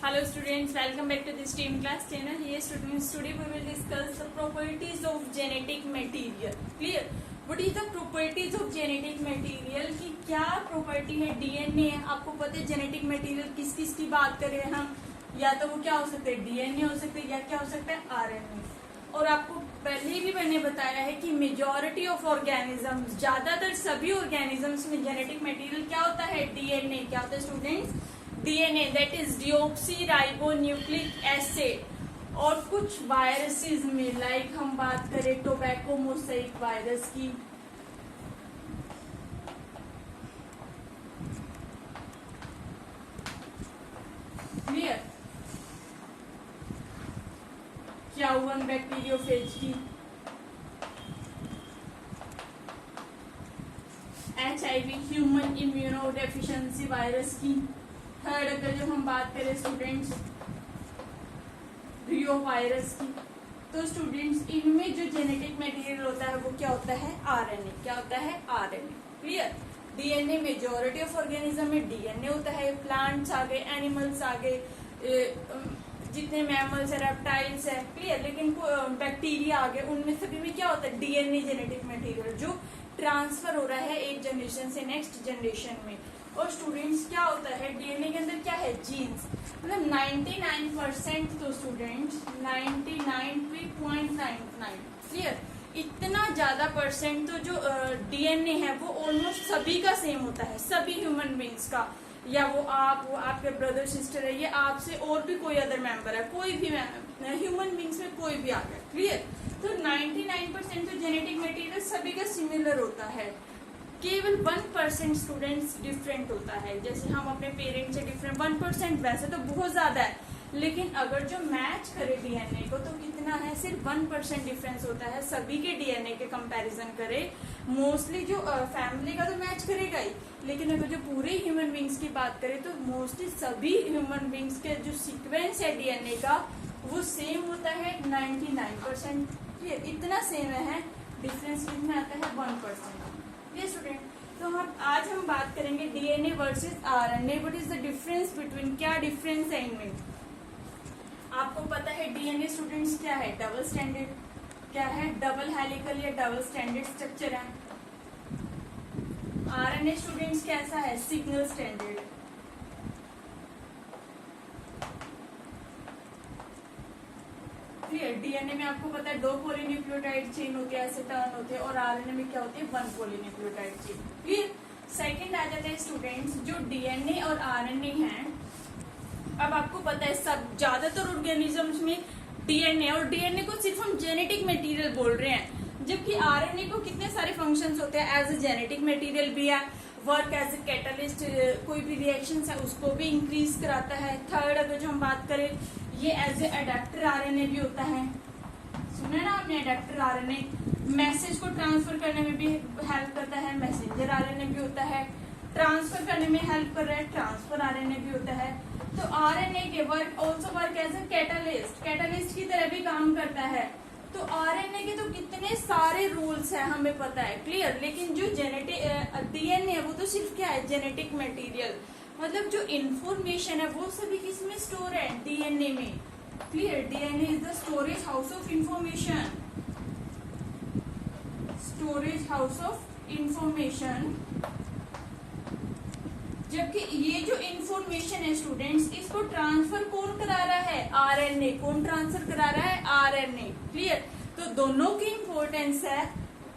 Hello students, welcome back to the STEAM class channel. Here students, today we will discuss the properties of genetic material. Clear? What is the properties of genetic material? कि क्या property है DNA? आपको पता है genetic material किस किस की बात करें हम, या तो वो क्या हो सकते हैं डीएनए हो सकते हैं, या क्या हो सकता है आरएनए। और आपको पहले भी मैंने बताया है कि मेजॉरिटी ऑफ ऑर्गेनिजम्स, ज्यादातर सभी ऑर्गेनिजम्स में जेनेटिक मटेरियल क्या होता है डीएनए। क्या होता है students? DNA, that is deoxy ribonucleic acid. और कुछ वायरसेस में लाइक हम बात करें टोबैको मोज़ेक वायरस की, क्लियर, Q1 बैक्टीरियोफेज की, HIV human immuno deficiency virus की। थर्ड अगर जो हम बात करें स्टूडेंट्स रियो वायरस की, तो स्टूडेंट्स इनमें जो जेनेटिक मटेरियल होता है वो क्या होता है आरएनए। क्या होता है RNA, clear. DNA majority of organism में डीएनए होता है। प्लांट्स आ गए, एनिमल्स आ गए, जितने मैमल्स है, रेप्टाइल्स है, क्लियर। लेकिन बैक्टीरिया आ गए, उनमें सभी में क्या होता है डीएनए जेनेटिक मटेरियल, जो ट्रांसफर हो रहा है एक जनरेशन से नेक्स्ट जनरेशन में। और स्टूडेंट्स क्या होता है डीएनए के अंदर क्या है जीन्स, मतलब 99%, तो स्टूडेंट्स 99.99, क्लियर, इतना ज्यादा परसेंट तो जो डीएनए है वो ऑलमोस्ट सभी का सेम होता है, सभी ह्यूमन बींग्स का, या वो आपके ब्रदर सिस्टर है, ये आपसे और भी कोई अदर मेंबर है, कोई भी ह्यूमन बींग्स में कोई भी आ गया, क्लियर। तो 99% तो जेनेटिक मटेरियल सभी का सिमिलर होता है। केवल 1% स्टूडेंट्स डिफरेंट होता है, जैसे हम अपने पेरेंट्स से डिफरेंट 1%, वैसे तो बहुत ज्यादा है, लेकिन अगर जो मैच करे डीएनए को तो कितना है, सिर्फ 1% डिफरेंस होता है सभी के डीएनए के कंपैरिजन करे। मोस्टली जो फैमिली का तो मैच करेगा ही, लेकिन अगर जो पूरे ह्यूमन बींग्स की बात करें तो मोस्टली सभी ह्यूमन बींग्स के जो सीक्वेंस है डीएनए का वो सेम होता है 99%। इतना सेम है, डिफरेंस कितना आता है 1%। ये स्टूडेंट, तो आज हम बात करेंगे DNA versus RNA. What is the difference between, क्या डिफरेंस है इनमें। आपको पता है डीएनए स्टूडेंट्स क्या है डबल स्टैंडर्ड, क्या है डबल हेलिकल या डबल स्टैंडर्ड स्ट्रक्चर है। आरएनए स्टूडेंट्स कैसा है सिंगल स्टैंडर्ड। डीएनए में आपको पता है 2 पॉलीन्यूक्लियोटाइड चेन होते हैं, ऐसे टर्न होते हैं, और आरएनए में क्या होती है 1 पॉलीन्यूक्लियोटाइड चेन। फिर सेकंड आ जाता है स्टूडेंट्स जो डीएनए और आरएनए हैं। अब आपको पता है सब ज्यादातर ऑर्गेनिजम्स में डीएनए, और डीएनए को सिर्फ हम जेनेटिक मटेरियल बोल रहे हैं, जबकि आरएनए को कितने सारे फंक्शंस होते हैं, एज ए जेनेटिक मटेरियल भी है, वर्क एज ए कैटलिस्ट, कोई भी रिएक्शन है उसको भी इंक्रीज कराता है। थर्ड अगर जो हम बात करें ये एज ए अडेप्टर आरएनए भी होता है, सुना ना आपने अडेप्टर आरएनए, मैसेज को ट्रांसफर करने में भी हेल्प करता है, मैसेंजर आरएनए भी होता है, ट्रांसफर करने में हेल्प कर रहा है, ट्रांसफर आरएनए भी होता है। तो आरएनए के work also work as a catalyst, catalyst की तरह भी काम करता है। तो आरएनए के तो कितने सारे रूल्स हैं हमें पता है, क्लियर। लेकिन जो जेनेटिक डीएनए है वो तो सिर्फ क्या है जेनेटिक मटेरियल, मतलब जो इंफॉर्मेशन है वो सभी किसमें स्टोर है डीएनए में, clear. DNA is the storage house of information, storage house of information. जबकि ये जो इंफॉर्मेशन है स्टूडेंट्स, इसको ट्रांसफर कौन करा रहा है आरएनए, कौन ट्रांसफर करा रहा है आरएनए, क्लियर। तो दोनों की इंपॉर्टेंस है,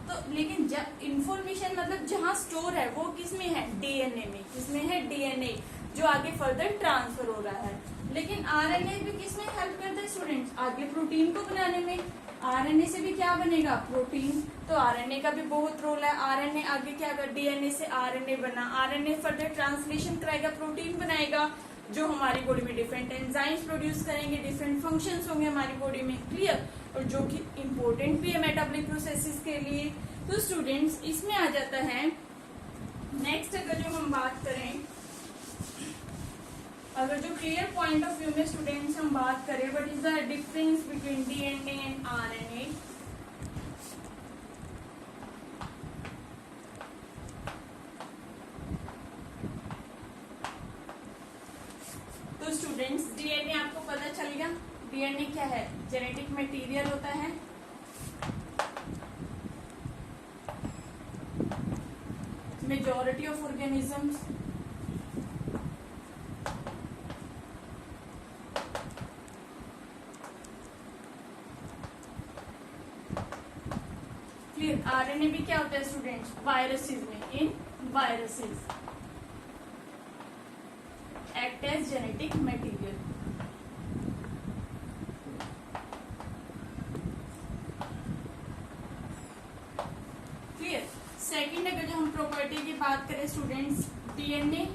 तो लेकिन जब इंफॉर्मेशन मतलब जहां स्टोर है वो किसमें है डीएनए में, किसमें है डीएनए, जो आगे फर्दर ट्रांसफर हो रहा है। लेकिन आरएनए भी किसमें हेल्प करता है स्टूडेंट्स, आगे प्रोटीन को बनाने में। आरएनए से भी क्या बनेगा प्रोटीन, तो आरएनए का भी बहुत रोल है। आरएनए आगे क्या कर, डीएनए से आरएनए बना, आरएनए फर्दर ट्रांसलेशन कराएगा, प्रोटीन बनाएगा, जो हमारी बॉडी में डिफरेंट एंजाइम्स प्रोड्यूस करेंगे, डिफरेंट फंक्शंस होंगे हमारी बॉडी में, क्लियर, और जो कि इम्पोर्टेंट भी है मेटाबॉलिक प्रोसेसेस के लिए। तो स्टूडेंट्स इसमें आ जाता है नेक्स्ट, अगर जो हम बात करें, अगर जो क्लियर पॉइंट ऑफ व्यू में स्टूडेंट्स हम बात करें, what is the difference between DNA and RNA. Students, DNA आपको पता चल गया। डीएनए क्या है? जेनेटिक मटेरियल होता है। Majority of organisms clear. RNA भी क्या होता है स्टूडेंट्स? वायरसेस में, in viruses act as genetic material. Clear. Second, अगर जो हम प्रॉपर्टी की बात करें स्टूडेंट्स, डीएनए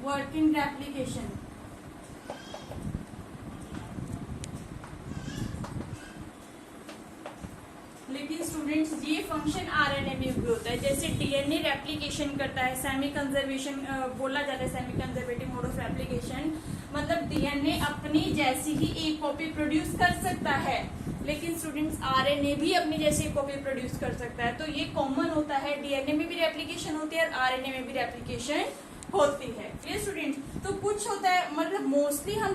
वर्किंग रेप्लिकेशन। लेकिन स्टूडेंट्स ये फंक्शन आरएनए में भी होता है। जैसे डीएनए रेप्लिकेशन करता है, सेमी कंजर्वेशन बोला जाता है, semi conservative mode of replication, मतलब डीएनए अपनी जैसी ही एक कॉपी प्रोड्यूस कर सकता है। लेकिन स्टूडेंट्स आरएनए भी अपनी जैसी एक कॉपी प्रोड्यूस कर सकता है। तो ये कॉमन होता है, डीएनए में भी रेप्लिकेशन होती है और आरएनए में भी रेप्लिकेशन होती है। ये स्टूडेंट्स, तो कुछ होता है, मतलब मोस्टली हम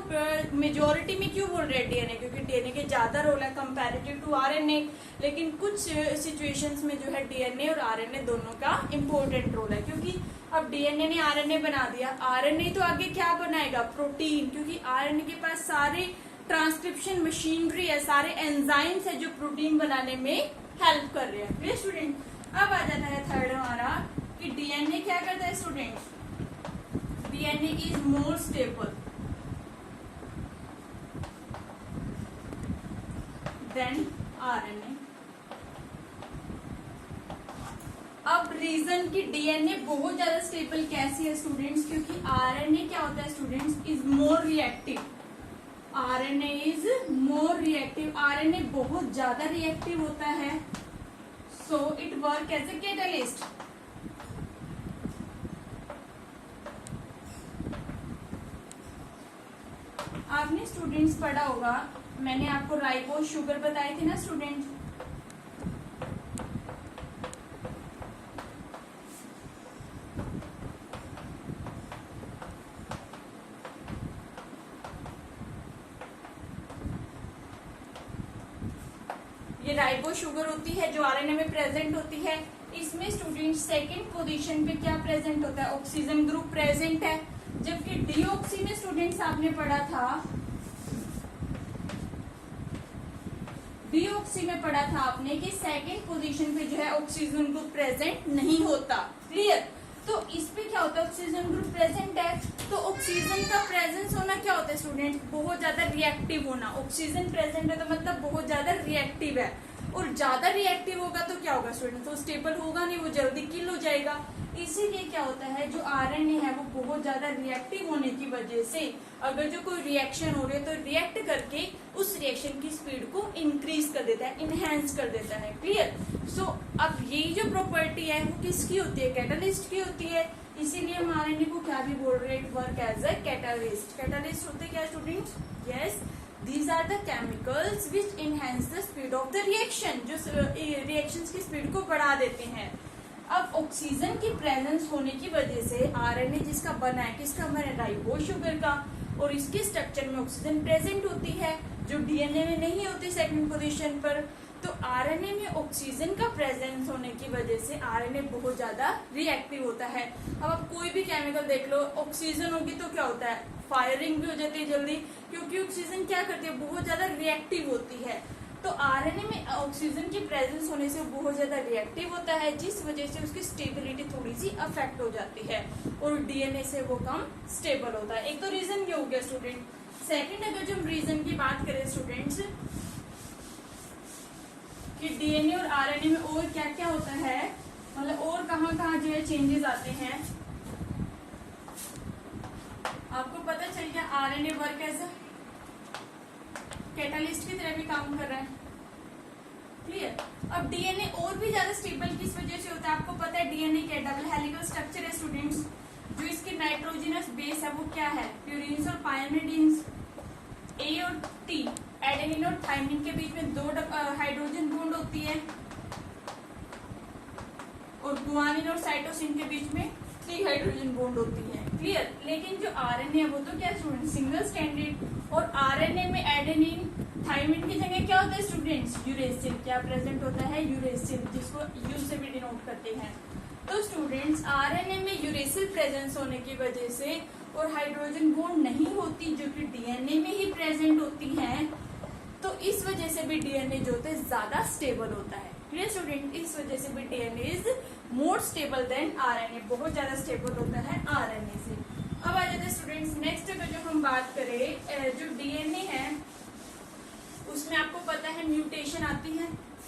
मेजोरिटी में क्यों बोल रहे हैं डीएनए, क्योंकि डीएनए के ज्यादा रोल है कंपैरेटिव टू आरएनए। लेकिन कुछ सिचुएशंस में जो है डीएनए और आरएनए दोनों का इम्पोर्टेंट रोल है, क्योंकि अब डीएनए ने आरएनए बना दिया, आरएनए तो आगे क्या बनाएगा? प्रोटीन, क्योंकि आरएनए के पास सारे ट्रांसक्रिप्शन मशीनरी है, सारे एंजाइम्स है जो प्रोटीन बनाने में हेल्प कर रहे हैं। फिर स्टूडेंट अब आ जाता है थर्ड हमारा कि डीएनए क्या करता है student? DNA is more stable than RNA। अब रीजन कि डीएनए बहुत ज्यादा स्टेबल कैसी है स्टूडेंट्स? क्योंकि आरएनए क्या होता है students? Is more reactive. RNA is more reactive, RNA बहुत ज्यादा रिएक्टिव होता है। So it work as a catalyst. आपने स्टूडेंट्स पढ़ा होगा, मैंने आपको राइबोज शुगर बताई थी ना स्टूडेंट्स। ये राइबोज शुगर होती है जो आरएनए में प्रेजेंट होती है। इसमें स्टूडेंट्स सेकंड पोजीशन पे क्या प्रेजेंट होता है? ऑक्सीजन ग्रुप प्रेजेंट है। जबकि डीऑक्सी में स्टूडेंट्स आपने पढ़ा था, डीऑक्सी में पढ़ा था आपने कि सेकंड पोजीशन पे जो है ऑक्सीजन ग्रुप प्रेजेंट नहीं होता। क्लियर। तो इस पे क्या होता है? ऑक्सीजन ग्रुप प्रेजेंट है, तो ऑक्सीजन का प्रेजेंस होना क्या होता है स्टूडेंट? बहुत ज्यादा रिएक्टिव होना। ऑक्सीजन प्रेजेंट है तो मतलब बहुत ज्यादा रिएक्टिव है, और ज्यादा रिएक्टिव होगा तो क्या होगा स्टूडेंट? तो स्टेबल होगा नहीं, वो जल्दी किल हो जाएगा। इसीलिए क्या होता है, जो आरएनए है वो बहुत ज्यादा रिएक्टिव होने की वजह से अगर जो कोई रिएक्शन हो रही है तो रिएक्ट करके उस रिएक्शन की स्पीड को इंक्रीज कर देता है, इनहेंस कर देता है। क्लियर। सो अब यही जो प्रॉपर्टी है वो किसकी होती है? कैटालिस्ट की होती है। इसीलिए हम आरएनए को क्या भी बोल रहे हैं? Work as a catalyst. Catalyst होते क्या students? Yes, these are the chemicals which enhance the speed of the reaction, जो रिएक्शंस की स्पीड को बढ़ा देते हैं। अब ऑक्सीजन की प्रेजेंस होने की वजह से आरएनए जिसका बना है, किसका बना है? राइबोज शुगर का, और इसके स्ट्रक्चर में ऑक्सीजन प्रेजेंट होती है जो डीएनए में नहीं होती सेकंड पोजीशन पर। तो आरएनए में ऑक्सीजन का प्रेजेंस होने की वजह से आरएनए बहुत ज्यादा रिएक्टिव होता है। अब आप कोई भी केमिकल देख लो, ऑक्सीजन होगी तो क्या होता है? फायरिंग भी हो जाती है जल्दी, क्योंकि ऑक्सीजन क्या करती है? बहुत ज्यादा रिएक्टिव होती है। तो आरएनए में ऑक्सीजन की प्रेजेंस होने से बहुत ज्यादा रिएक्टिव होता है, जिस वजह से उसकी स्टेबिलिटी थोड़ी सी अफेक्ट हो जाती है, और डीएनए से वो कम स्टेबल होता है। एक तो रीजन ये हो गया स्टूडेंट। सेकंड, अगर जो हम रीजन की बात करें स्टूडेंट्स कि डीएनए और आरएनए में और क्या क्या होता है, मतलब और कहाँ कहाँ जो है चेंजेस आते हैं, आपको पता चल गया। RNA work as a catalyst की तरह भी काम कर रहा है। क्लियर। अब डीएनए और भी ज्यादा स्टेबल किस वजह से होता है? आपको पता है डीएनए क्या डबल हेलिकल स्ट्रक्चर है स्टूडेंट्स। जो इसके नाइट्रोजनस बेस है वो क्या है? प्यूरिन्स और पायरिडिन्स। ए और टी, एडेनिन और थाइमिन के बीच में 2 हाइड्रोजन बॉन्ड होती है, और गुआनिन और साइटोसिन के बीच में 3 हाइड्रोजन बॉन्ड होती है। क्लियर। लेकिन जो आरएनए है वो तो क्या स्टूडेंट सिंगल स्ट्रैंडेड, और आरएनए में एडेनिन थाइमिन की जगह क्या होता है स्टूडेंट्स, यूरेसिल। क्या प्रेजेंट होता है, यूरेसिल, जिसको यू से भी डिनोट करते हैं। तो स्टूडेंट्स आरएनए में यूरेसिल प्रेजेंस होने की वजह से और हाइड्रोजन बॉन्ड नहीं होती जो कि डीएनए में ही प्रेजेंट होती हैं, तो इस वजह से भी डीएनए जो होता है ज्यादा स्टेबल होता है। क्लियर स्टूडेंट, इस वजह से भी DNA is more stable then RNA, बहुत ज्यादा स्टेबल होता है आरएनए से। अब आ जाते हैं स्टूडेंट्स नेक्स्ट अगर जो हम बात करें, जो डीएनए है उसमें आपको पता है म्यूटेशन आती है।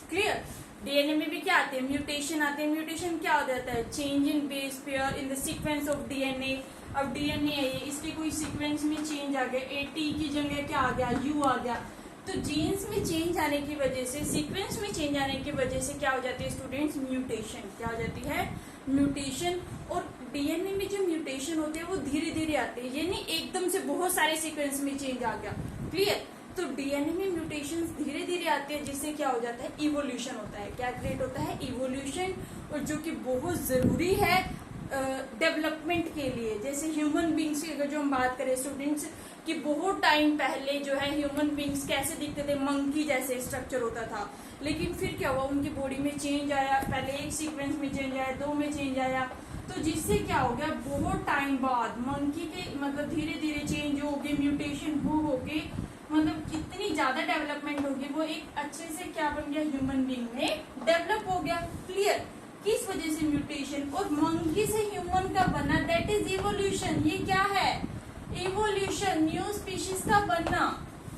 क्लियर, डीएनए में भी क्या आते हैं, म्यूटेशन आते हैं। म्यूटेशन क्या हो जाता है, change in base pair in the sequence of DNA. अब डीएनए है ये, इसके कोई सीक्वेंस में चेंज आ गया, एटी की जगह क्या आ गया, यू आ गया। तो जीन्स में चेंज आने की वजह से, सीक्वेंस में चेंज आने की वजह से क्या हो जाती है स्टूडेंट्स, म्यूटेशन। क्या हो जाती है, म्यूटेशन। और डीएनए में जो म्यूटेशन होते हैं वो धीरे धीरे आते हैं, ये नहीं एकदम से बहुत सारे सीक्वेंस में चेंज आ गया। क्लियर, तो डीएनए में म्यूटेशन धीरे धीरे आते हैं, जिससे क्या हो जाता है, इवोल्यूशन होता है। क्या क्रिएट होता है, इवोल्यूशन, और जो कि बहुत जरूरी है डेवलपमेंट के लिए। जैसे ह्यूमन बींग्स की अगर जो हम बात करें स्टूडेंट्स, कि बहुत टाइम पहले जो है ह्यूमन बींग्स कैसे दिखते थे, मंकी जैसे स्ट्रक्चर होता था। लेकिन फिर क्या हुआ, उनकी बॉडी में चेंज आया, पहले एक सीक्वेंस में चेंज आया, दो में चेंज आया, तो जिससे क्या हो गया, बहुत टाइम बाद मंकी के मतलब धीरे धीरे चेंज हो गए, म्यूटेशन हो गए, मतलब कितनी ज्यादा डेवलपमेंट होगी, वो एक अच्छे से क्या बन गया, ह्यूमन बींग में डेवलप हो गया। क्लियर, किस वजह से, म्यूटेशन। और मंकी से ह्यूमन का बना, दैट इज इवोल्यूशन। ये क्या है, इवोल्यूशन, न्यू स्पीशीज का बनना।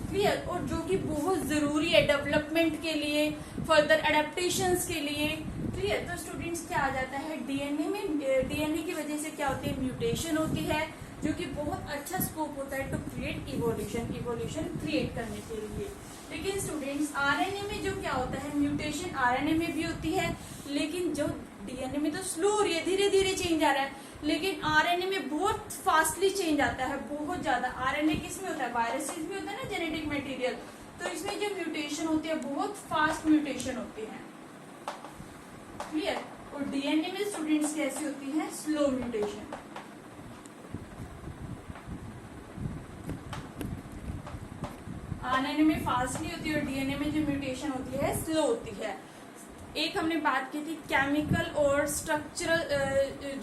क्लियर, और जो कि बहुत जरूरी है डेवलपमेंट के लिए, फर्दर एडेप्टेशंस के लिए। क्लियर, तो स्टूडेंट्स क्या आ जाता है, डीएनए में, डीएनए की वजह से क्या होती है, म्यूटेशन होती है, जो कि बहुत अच्छा स्कोप होता है to create evolution, evolution create करने के लिए। लेकिन स्टूडेंट्स आरएनए में जो क्या होता है, म्यूटेशन आरएनए में भी होती है, लेकिन जो डीएनए में तो स्लो हो रही है, धीरे धीरे चेंज आ रहा है, लेकिन आरएनए में बहुत फास्टली चेंज आता है, बहुत ज्यादा। आरएनए किस में होता है, वायरसेस में होता है ना, जेनेटिक मटेरियल, तो इसमें जो म्यूटेशन होती है बहुत फास्ट म्यूटेशन होती है। क्लियर, और डीएनए में स्टूडेंट्स कैसी होती है, स्लो म्यूटेशन। आरएनए में फास्टली होती है और डीएनए में जो म्यूटेशन होती है स्लो होती है। एक हमने बात की थी केमिकल और स्ट्रक्चरल,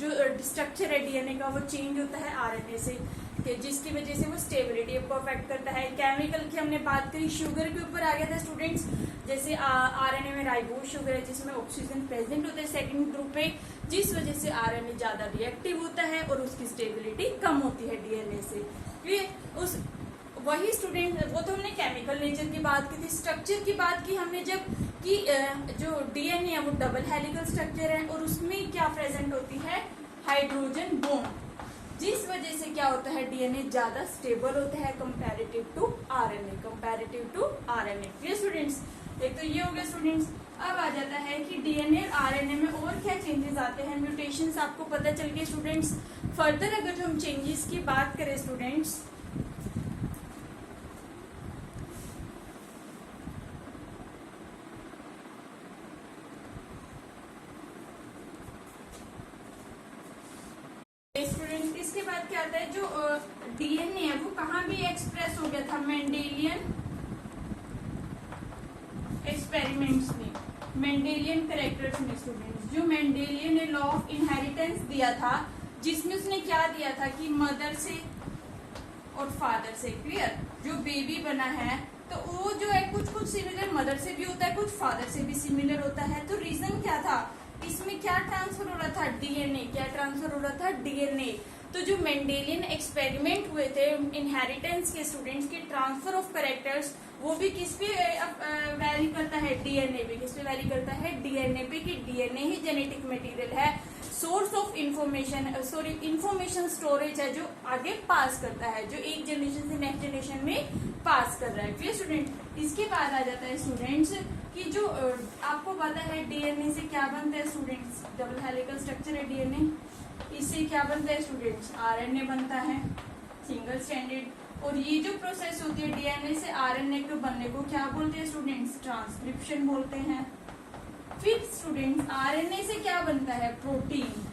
जो स्ट्रक्चर है डीएनए का वो चेंज होता है आरएनए से, जिसकी वजह से वो स्टेबिलिटी परफेक्ट करता है। केमिकल की हमने बात करी, शुगर के ऊपर आ गया था स्टूडेंट्स, जैसे आरएनए में राइबोज शुगर है जिसमें ऑक्सीजन प्रेजेंट होता है सेकंड ग्रुप पे, जिस वजह से आरएनए ज्यादा रिएक्टिव होता है और उसकी स्टेबिलिटी कम होती है डीएनए से। उस वही स्टूडेंट, वो तो हमने केमिकल नेचर की बात की थी। स्ट्रक्चर की बात की हमने जब कि जो डीएनए है वो डबल हेलिकल स्ट्रक्चर है और उसमें क्या प्रेजेंट होती है, हाइड्रोजन बॉन्ड, जिस वजह से क्या होता है, डीएनए ज्यादा स्टेबल होता है comparative to RNA, comparative to RNA. Clear students, एक तो ये हो गया स्टूडेंट्स। अब आ जाता है कि डीएनए और आरएनए में और क्या चेंजेस आते हैं, म्यूटेशंस आपको पता चल गए स्टूडेंट्स। फर्दर अगर जो हम चेंजेस की बात करें स्टूडेंट्स, इसके बाद क्या आता है, जो डीएनए है वो कहाँ भी एक्सप्रेस हो गया था, मेंडेलियन एक्सपेरिमेंट्स में, मेंडेलियन कैरेक्टर्स में स्टूडेंट्स। जो मेंडेलियन ने लॉ ऑफ इनहेरिटेंस दिया था, जिसमें उसने क्या दिया था कि मदर से और फादर से, क्लियर, जो बेबी बना है तो वो जो है कुछ कुछ सिमिलर मदर से भी होता है, कुछ फादर से भी सिमिलर होता है। तो रीजन क्या था, इसमें क्या ट्रांसफर हो रहा था, डीएनए। क्या ट्रांसफर हो रहा था, डीएनए। तो जो मेंडेलियन एक्सपेरिमेंट हुए थे इनहेरिटेंस के स्टूडेंट्स के, ट्रांसफर ऑफ कैरेक्टर्स, वो भी किस पे वैरी करता है, डीएनए पे। किस पे वैरी करता है, डीएनए पे, कि डीएनए ही जेनेटिक मटेरियल है, source of information, information storage है, जो आगे पास करता है, जो एक जनरेशन से नेक्स्ट जनरेशन में पास कर रहा है। क्लियर स्टूडेंट, इसके बाद आ जाता है स्टूडेंट्स कि जो आपको पता है डीएनए से क्या बनता है स्टूडेंट्स, डबल हेलिकल स्ट्रक्चर है डीएनए, इससे क्या बनता है स्टूडेंट्स, आरएनए बनता है सिंगल स्ट्रैंडेड। और ये जो प्रोसेस होती है डीएनए से आरएनए के बनने को क्या बोलते हैं स्टूडेंट्स, ट्रांसक्रिप्शन बोलते हैं। फिर स्टूडेंट्स आरएनए से क्या बनता है, प्रोटीन।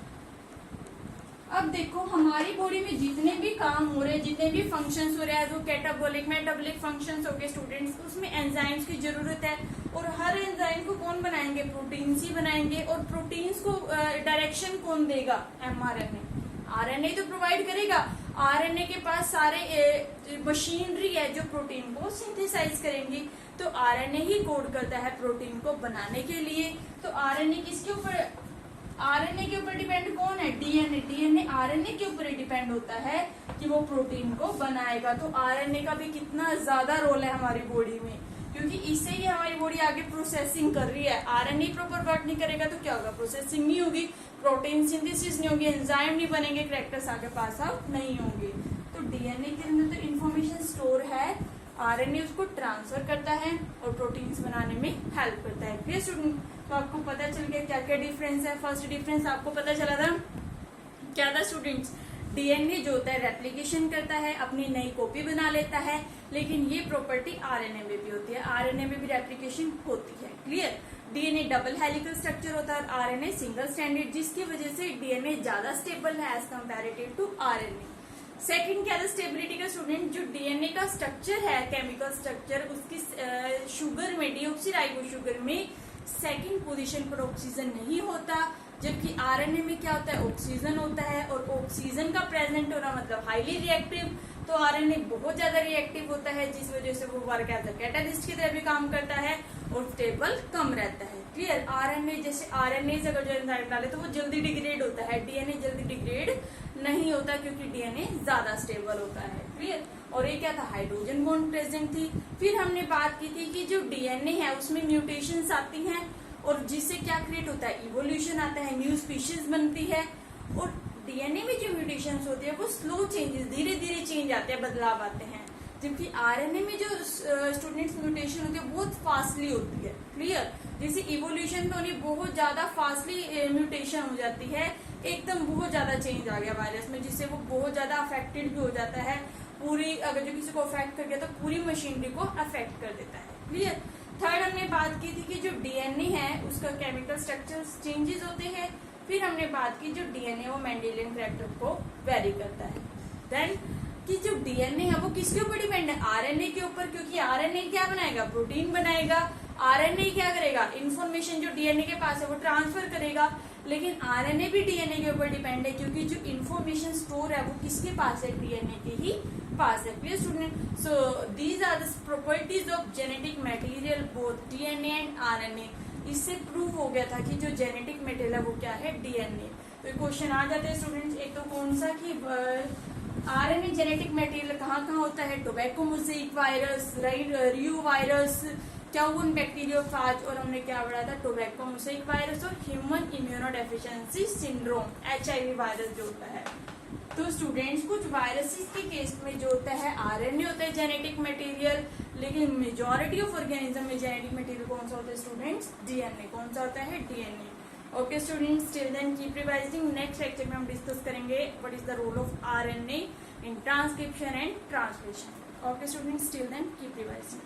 अब देखो हमारी बॉडी में जितने भी काम हो रहे हैं, जितने भी फंक्शंस हो रहे हैं, वो कैटाबॉलिक मेटाबॉलिक फंक्शंस हो गए स्टूडेंट्स, उसमें एंजाइम्स की जरूरत है। और हर एंजाइम को कौन बनाएंगे? प्रोटीन्स ही बनाएंगे। और प्रोटीन्स को डायरेक्शन कौन देगा? mRNA। आरएनए तो प्रोवाइड करेगा। आरएनए के पास सारे मशीनरी है जो प्रोटीन को सिंथेसाइज करेंगी। तो आरएनए ही कोड करता है प्रोटीन को बनाने के लिए। तो आरएनए किसके ऊपर? आरएनए के ऊपर डिपेंड कौन है? डीएनए। डीएनए आरएनए के ऊपर डिपेंड होता है कि वो प्रोटीन को बनाएगा। तो आरएनए का भी कितना ज्यादा रोल है हमारी बॉडी में, क्योंकि इससे ही हमारी बॉडी आगे प्रोसेसिंग कर रही है। आरएनए प्रॉपर वर्क नहीं करेगा तो क्या होगा? प्रोसेसिंग नहीं होगी, प्रोटीन सिंथेसिस नहीं होगी, एंजाइम नहीं बनेंगे, कैरेक्टर्स आगे पास आउट नहीं होंगे। तो डीएनए के अंदर तो इन्फॉर्मेशन स्टोर है, आरएनए उसको ट्रांसफर करता है और प्रोटीन्स बनाने में हेल्प करता है। Clear student? तो आपको पता चल गया क्या क्या डिफरेंस है। फर्स्ट डिफरेंस आपको पता चला था, क्या था स्टूडेंट्स? डीएनए जो होता है रेप्लिकेशन करता है, अपनी नई कॉपी बना लेता है, लेकिन ये प्रॉपर्टी आरएनए में भी होती है। आरएनए में भी रेप्लिकेशन होती है। Clear? DNA double helical structure होता है, आरएनए सिंगल स्ट्रैंडेड, जिसकी वजह से डीएनए ज्यादा स्टेबल है as comparative to RNA. Second क्या है स्टेबिलिटी का स्टूडेंट? जो डीएनए का स्ट्रक्चर है, केमिकल स्ट्रक्चर, उसकी शुगर में, डीऑक्सीराइबो शुगर में सेकंड पोजीशन पर ऑक्सीजन नहीं होता, जबकि आरएनए में क्या होता है? ऑक्सीजन होता है। और ऑक्सीजन का प्रेजेंट होना मतलब हाईली रिएक्टिव। तो आरएनए बहुत ज्यादा रिएक्टिव होता है, जिस वजह से वो वर्क एज अ कैटालिस्ट की तरह भी काम करता है और स्टेबल कम रहता है। क्लियर? आरएनए जैसे आरएनए से अगर जो एंजाइम डाले तो वो जल्दी डिग्रेड होता है, डीएनए जल्दी डिग्रेड नहीं होता क्योंकि डीएनए ज्यादा स्टेबल होता है। क्लियर? और ये क्या था? हाइड्रोजन बॉन्ड प्रेजेंट थी। फिर हमने बात की थी कि जो डीएनए है उसमें म्यूटेशंस आती हैं और जिससे क्या क्रिएट होता है? इवोल्यूशन आता है, न्यू स्पीशीज बनती है। और डीएनए में जो म्यूटेशंस होती है वो स्लो चेंजेस, धीरे धीरे चेंज आते हैं, बदलाव आते हैं, जबकि आरएनए में जो स्टूडेंट्स म्यूटेशन होती है बहुत फास्टली होती है। क्लियर? जैसे इवोल्यूशन में उन्हें बहुत ज्यादा फास्टली म्यूटेशन हो जाती है, एकदम बहुत ज्यादा चेंज आ गया वायरस में, जिससे वो बहुत ज्यादा अफेक्टेड भी हो जाता है। पूरी अगर जो किसी को अफेक्ट कर गया तो पूरी मशीनरी को अफेक्ट कर देता है। क्लियर? थर्ड हमने बात की थी कि जो डीएनए है उसका केमिकल स्ट्रक्चर चेंजेस होते हैं। फिर हमने बात की जो डीएनए वो मेंडेलियन कैरेक्टर को वेरी करता है। देन कि जो डीएनए है वो किसके ऊपर डिपेंड है? आरएनए के ऊपर, क्योंकि आरएनए क्या बनाएगा? प्रोटीन बनाएगा। आरएनए क्या करेगा? इन्फॉर्मेशन जो डीएनए के पास है वो ट्रांसफर करेगा। लेकिन आरएनए भी डीएनए के ऊपर डिपेंड है, क्योंकि जो इन्फॉर्मेशन स्टोर है वो किसके पास है? डीएनए के ही पास है। Clear student? So these are the properties of genetic material both DNA and RNA. इससे प्रूव हो गया था कि जो जेनेटिक मटेरियल है वो क्या है? डीएनए। तो क्वेश्चन आ जाते हैं स्टूडेंट्स, एक तो कौन सा कि आरएनए जेनेटिक मटेरियल कहाँ कहाँ होता है? टोबैको मोज़ेइक वायरस, रियो वायरस, क्याउन बैक्टीरियोफाज, और हमने क्या पढ़ा था? टोबैको मोज़ेइक वायरस और human immunodeficiency syndrome, HIV virus जो होता है। तो स्टूडेंट्स कुछ वायरसेस के केस में जो होता है आरएनए होता है जेनेटिक मटेरियल, लेकिन मेजॉरिटी ऑफ ऑर्गेनिज्म में जेनेटिक मटेरियल कौन सा होता है स्टूडेंट्स? डीएनए। कौन सा होता है? DNA. Okay students, till then keep revising. Next lecture में हम डिस्कस करेंगे what is the role of RNA in transcription and translation. Okay students, till then keep revising.